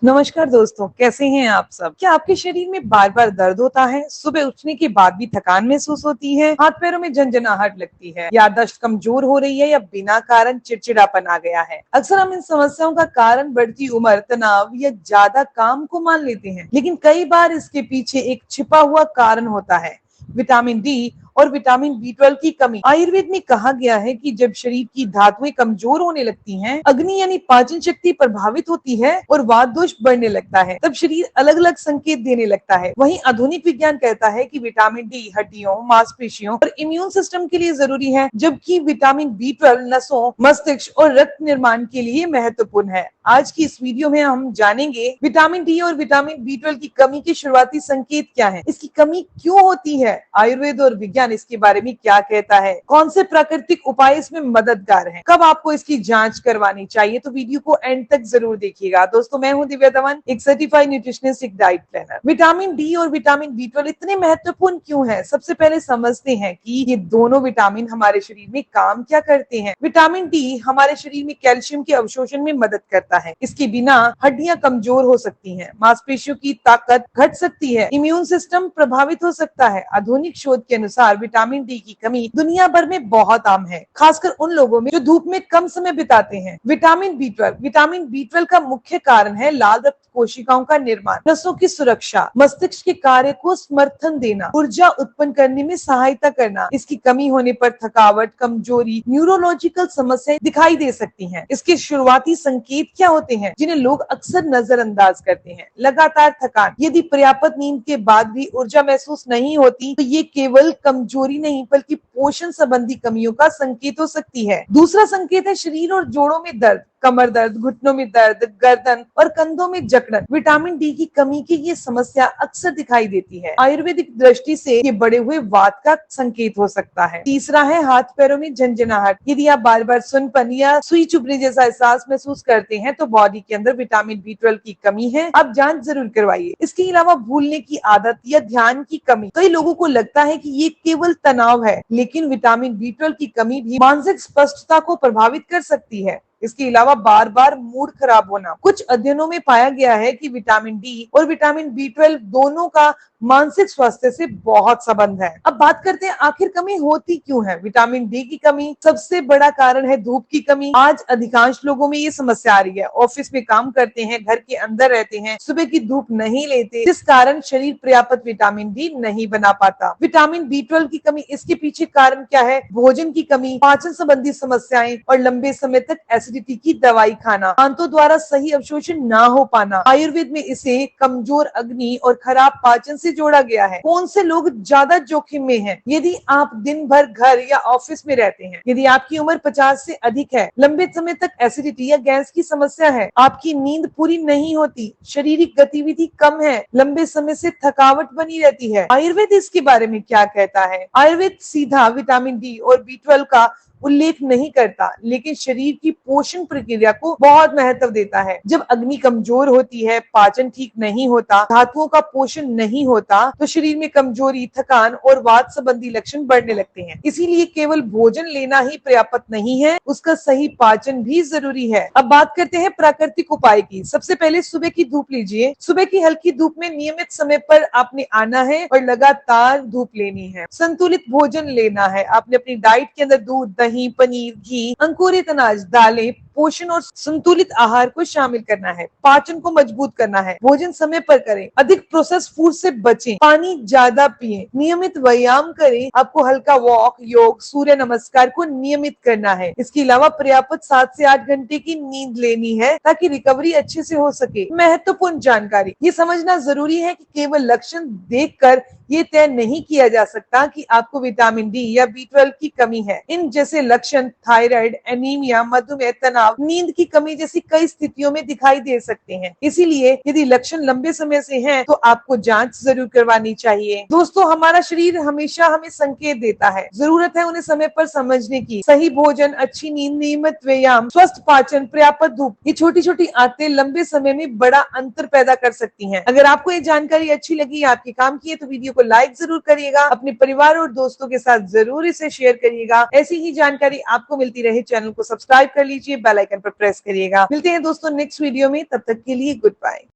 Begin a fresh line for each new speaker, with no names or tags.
नमस्कार दोस्तों, कैसे हैं आप सब। क्या आपके शरीर में बार बार दर्द होता है? सुबह उठने के बाद भी थकान महसूस होती है? हाथ पैरों में झंझनाहट लगती है? याददाश्त कमजोर हो रही है या बिना कारण चिड़चिड़ापन आ गया है? अक्सर हम इन समस्याओं का कारण बढ़ती उम्र, तनाव या ज्यादा काम को मान लेते हैं, लेकिन कई बार इसके पीछे एक छिपा हुआ कारण होता है, विटामिन डी और विटामिन बी 12 की कमी। आयुर्वेद में कहा गया है कि जब शरीर की धातुएं कमजोर होने लगती हैं, अग्नि यानी पाचन शक्ति प्रभावित होती है और वात दोष बढ़ने लगता है, तब शरीर अलग अलग संकेत देने लगता है। वहीं आधुनिक विज्ञान कहता है कि विटामिन डी हड्डियों, मांसपेशियों और इम्यून सिस्टम के लिए जरूरी है, जबकि विटामिन बी 12 नसों, मस्तिष्क और रक्त निर्माण के लिए महत्वपूर्ण है। आज की इस वीडियो में हम जानेंगे विटामिन डी और विटामिन बी 12 की कमी के शुरुआती संकेत क्या है, इसकी कमी क्यों होती है, आयुर्वेद और विज्ञान इसके बारे में क्या कहता है, कौन से प्राकृतिक उपाय इसमें मददगार हैं, कब आपको इसकी जांच करवानी चाहिए। तो वीडियो को एंड तक जरूर देखिएगा। दोस्तों, मैं हूं दिव्या धवन, एक सर्टिफाइड न्यूट्रिशनिस्ट, एक डाइट प्लानर। विटामिन डी और विटामिन बी 12 इतने महत्वपूर्ण क्यों है? सबसे पहले समझते हैं कि ये दोनों विटामिन हमारे शरीर में काम क्या करते हैं। विटामिन डी हमारे शरीर में कैल्शियम के अवशोषण में मदद करता है। इसके बिना हड्डियां कमजोर हो सकती हैं, मांसपेशियों की ताकत घट सकती है, इम्यून सिस्टम प्रभावित हो सकता है। आधुनिक शोध के अनुसार विटामिन डी की कमी दुनिया भर में बहुत आम है, खासकर उन लोगों में जो धूप में कम समय बिताते हैं। विटामिन बी 12 का मुख्य कारण है लाल रक्त कोशिकाओं का निर्माण, नसों की सुरक्षा, मस्तिष्क के कार्य को समर्थन देना, ऊर्जा उत्पन्न करने में सहायता करना। इसकी कमी होने पर थकावट, कमजोरी, न्यूरोलॉजिकल समस्याएं दिखाई दे सकती हैं। इसके शुरुआती संकेत क्या होते हैं जिन्हें लोग अक्सर नजरअंदाज करते हैं? लगातार थकान, यदि पर्याप्त नींद के बाद भी ऊर्जा महसूस नहीं होती तो ये केवल कमजोरी नहीं बल्कि पोषण संबंधी कमियों का संकेत हो सकती है। दूसरा संकेत है शरीर और जोड़ों में दर्द, कमर दर्द, घुटनों में दर्द, गर्दन और कंधों में जकड़न। विटामिन डी की कमी की ये समस्या अक्सर दिखाई देती है। आयुर्वेदिक दृष्टि से ये बढ़े हुए वात का संकेत हो सकता है। तीसरा है हाथ पैरों में झंझनाहट। यदि आप बार बार सुनपन या सुई चुभने जैसा एहसास महसूस करते हैं तो बॉडी के अंदर विटामिन बी 12 की कमी है। आप जांच जरूर करवाइए। इसके अलावा भूलने की आदत या ध्यान की कमी, कई लोगों को लगता है कि ये केवल तनाव है, लेकिन विटामिन बी 12 की कमी भी मानसिक स्पष्टता को प्रभावित कर सकती है। इसके अलावा बार बार मूड खराब होना। कुछ अध्ययनों में पाया गया है कि विटामिन डी और विटामिन बी 12 दोनों का मानसिक स्वास्थ्य से बहुत संबंध है। अब बात करते हैं आखिर कमी होती क्यों है। विटामिन डी की कमी सबसे बड़ा कारण है धूप की कमी। आज अधिकांश लोगों में ये समस्या आ रही है। ऑफिस में काम करते हैं, घर के अंदर रहते हैं, सुबह की धूप नहीं लेते, जिस कारण शरीर पर्याप्त विटामिन डी नहीं बना पाता। विटामिन बी 12 की कमी, इसके पीछे कारण क्या है? भोजन की कमी, पाचन संबंधी समस्याएं और लंबे समय तक एसिडिटी की दवाई खाना, दांतों द्वारा सही अवशोषण ना हो पाना। आयुर्वेद में इसे कमजोर अग्नि और खराब पाचन से जोड़ा गया है। कौन से लोग ज्यादा जोखिम में हैं? यदि आप दिन भर घर या ऑफिस में रहते हैं, यदि आपकी उम्र 50 से अधिक है, लंबे समय तक एसिडिटी या गैस की समस्या है, आपकी नींद पूरी नहीं होती, शारीरिक गतिविधि कम है, लंबे समय से थकावट बनी रहती है। आयुर्वेद इसके बारे में क्या कहता है? आयुर्वेद सीधा विटामिन डी और बी 12 का उल्लेख नहीं करता, लेकिन शरीर की पोषण प्रक्रिया को बहुत महत्व देता है। जब अग्नि कमजोर होती है, पाचन ठीक नहीं होता, धातुओं का पोषण नहीं होता, तो शरीर में कमजोरी, थकान और वात संबंधी लक्षण बढ़ने लगते हैं। इसीलिए केवल भोजन लेना ही पर्याप्त नहीं है, उसका सही पाचन भी जरूरी है। अब बात करते हैं प्राकृतिक उपाय की। सबसे पहले सुबह की धूप लीजिए। सुबह की हल्की धूप में नियमित समय पर आपने आना है और लगातार धूप लेनी है। संतुलित भोजन लेना है। आपने अपनी डाइट के अंदर दूध, दही, पनीर, घी, अंकुरित अनाज, दालें, पोषण और संतुलित आहार को शामिल करना है। पाचन को मजबूत करना है। भोजन समय पर करें। अधिक प्रोसेस फूड से बचें। पानी ज्यादा पिएं। नियमित व्यायाम करें। आपको हल्का वॉक, योग, सूर्य नमस्कार को नियमित करना है। इसके अलावा पर्याप्त 7 से 8 घंटे की नींद लेनी है ताकि रिकवरी अच्छे से हो सके। महत्वपूर्ण जानकारी, ये समझना जरूरी है कि केवल लक्षण देखकर ये तय नहीं किया जा सकता कि आपको विटामिन डी या बी 12 की कमी है। इन जैसे लक्षण थायराइड, एनीमिया, मधुमेह, तनाव, नींद की कमी जैसी कई स्थितियों में दिखाई दे सकते हैं। इसीलिए यदि लक्षण लंबे समय से हैं, तो आपको जांच जरूर करवानी चाहिए। दोस्तों, हमारा शरीर हमेशा हमें संकेत देता है, जरूरत है उन्हें समय पर समझने की। सही भोजन, अच्छी नींद, नियमित व्यायाम, स्वस्थ पाचन, पर्याप्त धूप, ये छोटी छोटी आदतें लंबे समय में बड़ा अंतर पैदा कर सकती हैं। अगर आपको ये जानकारी अच्छी लगी, आपके काम की है, तो वीडियो को लाइक जरूर करिएगा। अपने परिवार और दोस्तों के साथ जरूर इसे शेयर करिएगा। ऐसी ही जानकारी आपको मिलती रहे, चैनल को सब्सक्राइब कर लीजिए। बेल आइकन पर प्रेस करिएगा। मिलते हैं दोस्तों नेक्स्ट वीडियो में, तब तक के लिए गुड बाय।